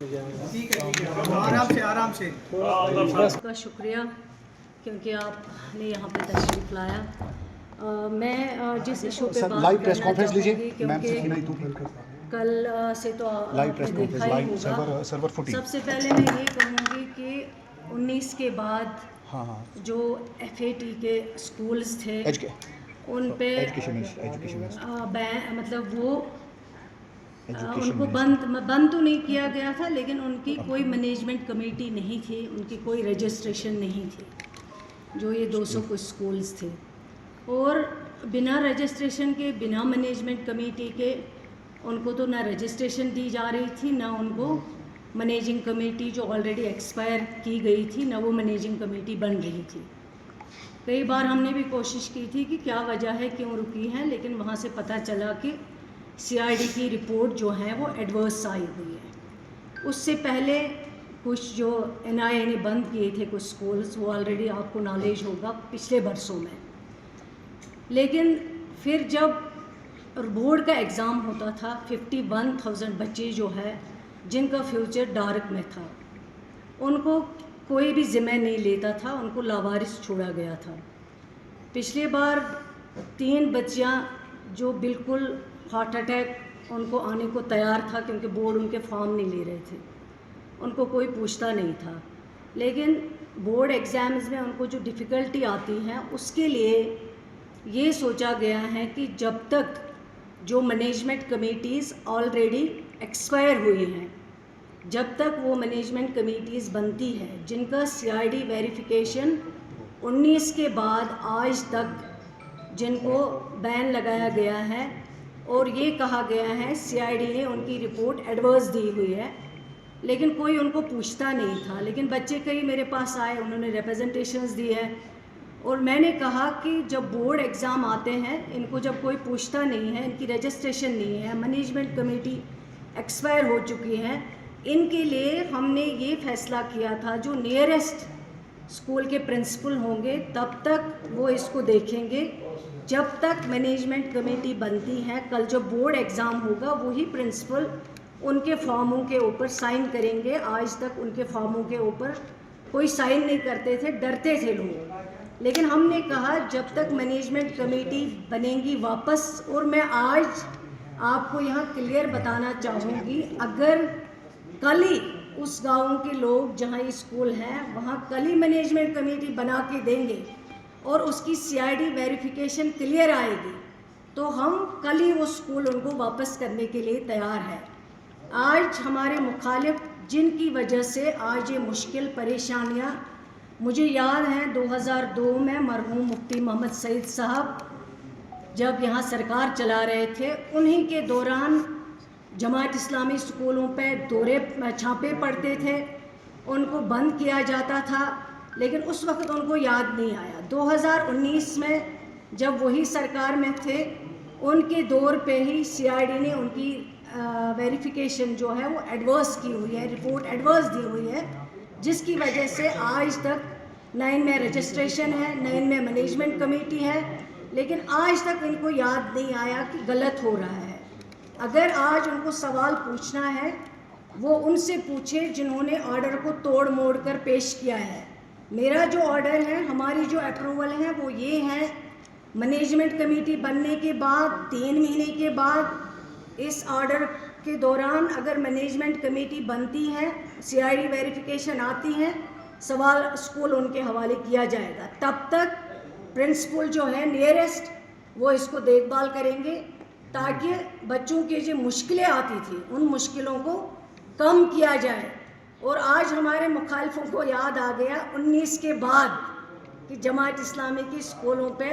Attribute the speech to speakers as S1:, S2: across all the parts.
S1: آرام سے
S2: آپ کا شکریہ کیونکہ آپ نے یہاں پہ تشریف لایا. میں جس ایشو پہ بات کرنا چاہوں گی کیونکہ کل سے تو آپ نے دیکھا ہی ہوگا. سب سے پہلے میں یہ کہوں گی کہ 19 کے بعد جو FAT کے اسکولز تھے ان پہ مطلب وہ ان کو بند تو نہیں کیا گیا تھا، لیکن ان کی کوئی مینجمنٹ کمیٹی نہیں تھی، ان کی کوئی رجسٹریشن نہیں تھی. جو یہ 200 کچھ اسکولز تھے اور بنا رجسٹریشن کے، بنا مینجمنٹ کمیٹی کے ان کو تو نہ رجسٹریشن دی جا رہی تھی، نہ ان کو مینیجنگ کمیٹی جو آلریڈی ایکسپائر کی گئی تھی، نہ وہ مینیجنگ کمیٹی بن رہی تھی. کئی بار ہم نے بھی کوشش کی تھی کہ کیا وجہ ہے، کیوں رکی ہے، لیکن وہاں سے پتہ چلا کہ CID کی رپورٹ جو ہے وہ ایڈورس آئی ہوئی ہے. اس سے پہلے کچھ جو NIA نے بند کیے تھے کچھ سکولز، وہ آلریڈی آپ کو نالج ہوگا پچھلے برسوں میں. لیکن پھر جب بورڈ کا ایگزام ہوتا تھا، 51,000 بچے جو ہے جن کا فیوچر ڈارک میں تھا، ان کو کوئی بھی ذمہ نہیں لیتا تھا، ان کو لاوارث چھوڑا گیا تھا. پچھلے بار 3 بچیاں جو بالکل ہارٹ اٹیک ان کو آنے کو تیار تھا کیونکہ بورڈ ان کے فارم نہیں لے رہے تھے، ان کو کوئی پوچھتا نہیں تھا. لیکن بورڈ ایگزامز میں ان کو جو ڈیفیکلٹی آتی ہے، اس کے لیے یہ سوچا گیا ہے کہ جب تک جو مینجمنٹ کمیٹیز آلریڈی ایکسپائر ہوئی ہیں، جب تک وہ مینجمنٹ کمیٹیز بنتی ہے جن کا CID ویریفیکیشن 19 کے بعد آج تک جن کو بین لگایا گیا ہے، اور یہ کہا گیا ہے CID نے ان کی رپورٹ ایڈورس دی ہوئی ہے، لیکن کوئی ان کو پوچھتا نہیں تھا. لیکن بچے کئی میرے پاس آئے، انہوں نے ریپرزنٹیشنز دی ہے، اور میں نے کہا کہ جب بورڈ ایگزام آتے ہیں، ان کو جب کوئی پوچھتا نہیں ہے، ان کی رجسٹریشن نہیں ہے، مینجمنٹ کمیٹی ایکسپائر ہو چکی ہے، ان کے لیے ہم نے یہ فیصلہ کیا تھا جو نیئرسٹ اسکول کے پرنسپل ہوں گے تب تک وہ اس کو دیکھیں گے جب تک مینجمنٹ کمیٹی بنتی ہے. کل جب بورڈ ایگزام ہوگا وہی پرنسپل ان کے فارموں کے اوپر سائن کریں گے. آج تک ان کے فارموں کے اوپر کوئی سائن نہیں کرتے تھے، ڈرتے تھے لوگ. لیکن ہم نے کہا جب تک مینجمنٹ کمیٹی بنے گی واپس، اور میں آج آپ کو یہاں کلیئر بتانا چاہوں گی، اگر کل ہی اس گاؤں کے لوگ جہاں یہ اسکول ہے وہاں کل ہی مینجمنٹ کمیٹی بنا کے دیں گے اور اس کی CID ویریفیکیشن کلیئر آئے گی، تو ہم کل ہی وہ اسکول ان کو واپس کرنے کے لیے تیار ہے. آج ہمارے مخالف جن کی وجہ سے آج یہ مشکل پریشانیاں، مجھے یاد ہیں 2002 میں مرحوم مفتی محمد سعید صاحب جب یہاں سرکار چلا رہے تھے، انہی کے دوران جماعت اسلامی اسکولوں پہ چھاپے پڑتے تھے، ان کو بند کیا جاتا تھا، لیکن اس وقت ان کو یاد نہیں آیا. 2019 میں جب وہی سرکار میں تھے، ان کے دور پہ ہی CID نے ان کی ویریفیکیشن جو ہے وہ ایڈورس کی ہوئی ہے، رپورٹ ایڈورس دی ہوئی ہے، جس کی وجہ سے آج تک نہ ان میں رجسٹریشن ہے، نہ ان میں مینجمنٹ کمیٹی ہے. لیکن آج تک ان کو یاد نہیں آیا کہ غلط ہو رہا ہے. اگر آج ان کو سوال پوچھنا ہے، وہ ان سے پوچھے جنہوں نے آرڈر کو توڑ موڑ کر پیش کیا ہے. میرا جو آرڈر ہے، ہماری جو اپروول ہے وہ یہ ہے، مینجمنٹ کمیٹی بننے کے بعد 3 مہینے کے بعد اس آرڈر کے دوران اگر مینجمنٹ کمیٹی بنتی ہے، CID ویریفیکیشن آتی ہے، سوال اسکول ان کے حوالے کیا جائے گا. تب تک پرنسپل جو ہے نیئرسٹ وہ اس کو دیکھ بھال کریں گے تاکہ بچوں کی جو مشکلیں آتی تھیں ان مشکلوں کو کم کیا جائے. اور آج ہمارے مخالفوں کو یاد آ گیا 19 کے بعد کہ جماعت اسلامی کی اسکولوں پہ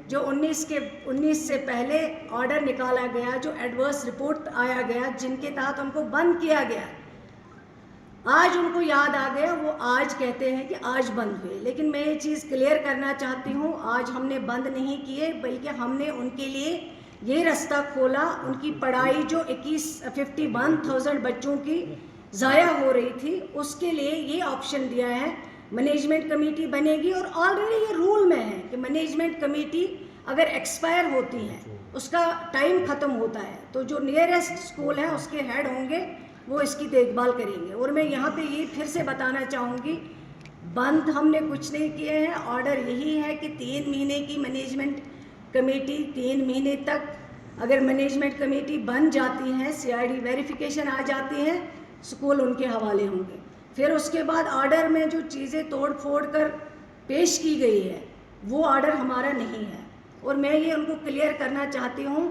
S2: جو 19 سے پہلے آرڈر نکالا گیا، جو ایڈورس رپورٹ آیا گیا، جن کے تحت ان کو بند کیا گیا، آج ان کو یاد آ گیا، وہ آج کہتے ہیں کہ آج بند ہوئے. لیکن میں یہ چیز کلیئر کرنا چاہتی ہوں، آج ہم نے بند نہیں کیے، بلکہ ہم نے ان کے لیے یہ رستہ کھولا. ان کی پڑھائی جو 51,000 بچوں کی ضائع ہو رہی تھی، اس کے لیے یہ آپشن دیا ہے، مینجمنٹ کمیٹی بنے گی. اور آلریڈی یہ رول میں ہے کہ مینجمنٹ کمیٹی اگر ایکسپائر ہوتی ہے، اس کا ٹائم ختم ہوتا ہے، تو جو نیئرسٹ اسکول ہے اس کے ہیڈ ہوں گے، وہ اس کی دیکھ بھال کریں گے. اور میں یہاں پہ یہ پھر سے بتانا چاہوں گی, بند ہم نے کچھ نہیں کیے ہیں. آرڈر یہی ہے کہ 3 مہینے کی مینجمنٹ کمیٹی, 3 مہینے تک اگر مینجمنٹ کمیٹی بن جاتی ہے, CID ویریفیکیشن آ جاتی ہے, اسکول ان کے حوالے ہوں گے. پھر اس کے بعد آرڈر میں جو چیزیں توڑ پھوڑ کر پیش کی گئی ہے وہ آرڈر ہمارا نہیں ہے. اور میں یہ ان کو کلیئر کرنا چاہتی ہوں,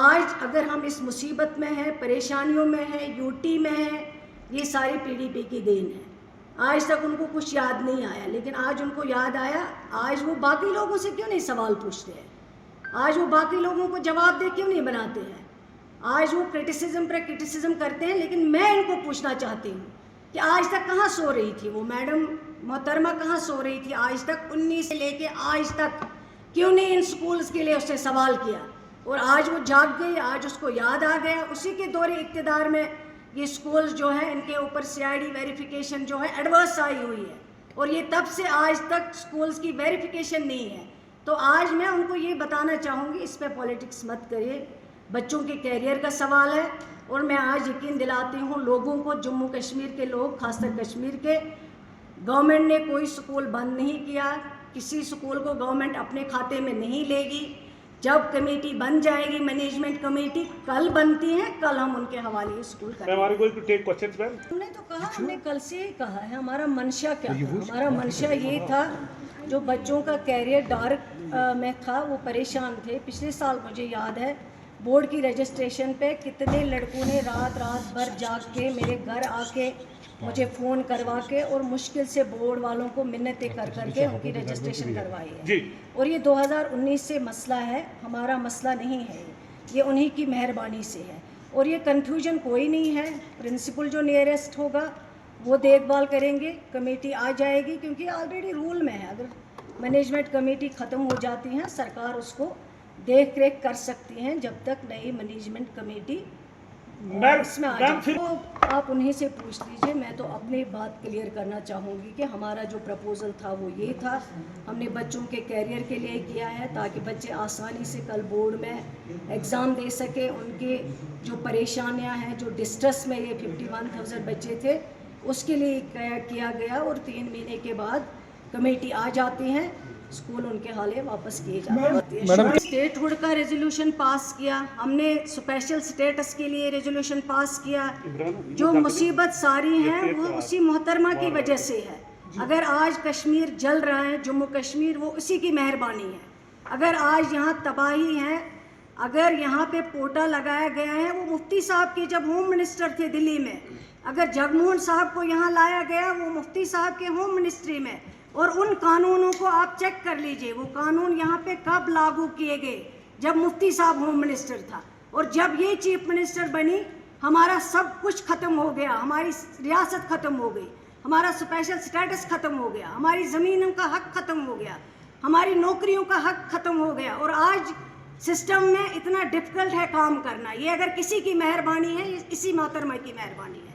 S2: آج اگر ہم اس مصیبت میں ہیں, پریشانیوں میں ہیں, UT میں ہیں, یہ ساری PDP کی دین ہے. آج تک ان کو کچھ یاد نہیں آیا, لیکن آج ان کو یاد آیا. آج وہ باقی لوگوں سے کیوں نہیں سوال پوچھتے ہیں؟ آج وہ باقی لوگوں کو جواب دہ کیوں نہیں بناتے ہیں؟ آج وہ کرٹیسزم پر کرٹیسزم کرتے ہیں. لیکن میں ان کو پوچھنا چاہتی ہوں کہ آج تک کہاں سو رہی تھی وہ میڈم محترمہ, کہاں سو رہی تھی آج تک؟ 19 سے لے کے آج تک کیوں نہیں ان سکولز کے لیے اس نے سوال کیا؟ اور آج وہ جاگ گئی, آج اس کو یاد آ گیا. اسی کے دور اقتدار میں یہ سکولز جو ہیں ان کے اوپر CID ویریفیکیشن جو ہے ایڈورس آئی ہوئی ہے, اور یہ تب سے آج تک سکولز کی ویریفیکیشن نہیں ہے. تو آج میں ان کو یہ بتانا چاہوں گی, اس پہ پالیٹکس مت کریے. بچوں کے کیریئر کا سوال ہے. اور میں آج یقین دلاتی ہوں لوگوں کو, جموں کشمیر کے لوگ, خاص کر کشمیر کے, گورنمنٹ نے کوئی سکول بند نہیں کیا. کسی سکول کو گورنمنٹ اپنے کھاتے میں نہیں لے گی. جب کمیٹی بن جائے گی, مینجمنٹ کمیٹی کل بنتی ہے, کل ہم ان کے حوالے اسکول کریں گے. ہم نے تو کہا, ہم نے کل سے ہی کہا ہے ہمارا منشا کیا تھا. ہمارا منشا یہ تھا, جو بچوں کا کیریئر ڈارک میں تھا, وہ پریشان تھے. پچھلے سال مجھے یاد ہے بورڈ کی رجسٹریشن پہ کتنے لڑکوں نے رات بھر جاگ کے میرے گھر آ کے مجھے فون کروا کے اور مشکل سے بورڈ والوں کو منتیں کر کے ان کی رجسٹریشن کروائی ہے. اور یہ 2019 سے مسئلہ ہے, ہمارا مسئلہ نہیں ہے, یہ انہی کی مہربانی سے ہے. اور یہ کنفیوژن کوئی نہیں ہے. پرنسپل جو نیئرسٹ ہوگا وہ دیکھ بھال کریں گے, کمیٹی آ جائے گی, کیونکہ آلریڈی رول میں ہے اگر مینجمنٹ کمیٹی ختم ہو جاتی ہے, سرکار اس کو دیکھ ریکھ کر سکتی ہیں جب تک نئی مینجمنٹ کمیٹی اس میں آ جائے. تو آپ انہیں سے پوچھ لیجئے. میں تو اپنی بات کلیئر کرنا چاہوں گی کہ ہمارا جو پرپوزل تھا وہ یہ تھا, ہم نے بچوں کے کیریئر کے لیے کیا ہے تاکہ بچے آسانی سے کل بورڈ میں ایگزام دے سکیں. ان کے جو پریشانیاں ہیں, جو ڈسٹریس میں یہ 51,000 بچے تھے, اس کے لیے کیا گیا. اور 3 مہینے کے بعد کمیٹی آ جاتی ہیں, اسکول ان کے حوالے واپس کیے جاتے ہیں. اسٹیٹ ہوڈ کا ریزولوشن پاس کیا ہم نے, اسپیشل اسٹیٹس کے لیے ریزولوشن پاس کیا. جو مصیبت ساری ہیں وہ اسی محترمہ کی وجہ سے ہے. اگر آج کشمیر جل رہا ہے, جموں کشمیر, وہ اسی کی مہربانی ہے. اگر آج یہاں تباہی ہے, اگر یہاں پہ پوٹا لگایا گیا ہے, وہ مفتی صاحب کے جب ہوم منسٹر تھے دلی میں, اگر جگموہن صاحب کو یہاں لایا گیا, وہ مفتی صاحب کے ہوم منسٹری میں. اور ان قانونوں کو آپ چیک کر لیجئے, وہ قانون یہاں پہ کب لاگو کیے گئے؟ جب مفتی صاحب ہوم منسٹر تھا. اور جب یہ چیف منسٹر بنی, ہمارا سب کچھ ختم ہو گیا, ہماری ریاست ختم ہو گئی, ہمارا اسپیشل اسٹیٹس ختم ہو گیا, ہماری زمینوں کا حق ختم ہو گیا, ہماری نوکریوں کا حق ختم ہو گیا. اور آج سسٹم میں اتنا ڈفیکلٹ ہے کام کرنا. یہ اگر کسی کی مہربانی ہے, اسی محترمہ کی مہربانی ہے.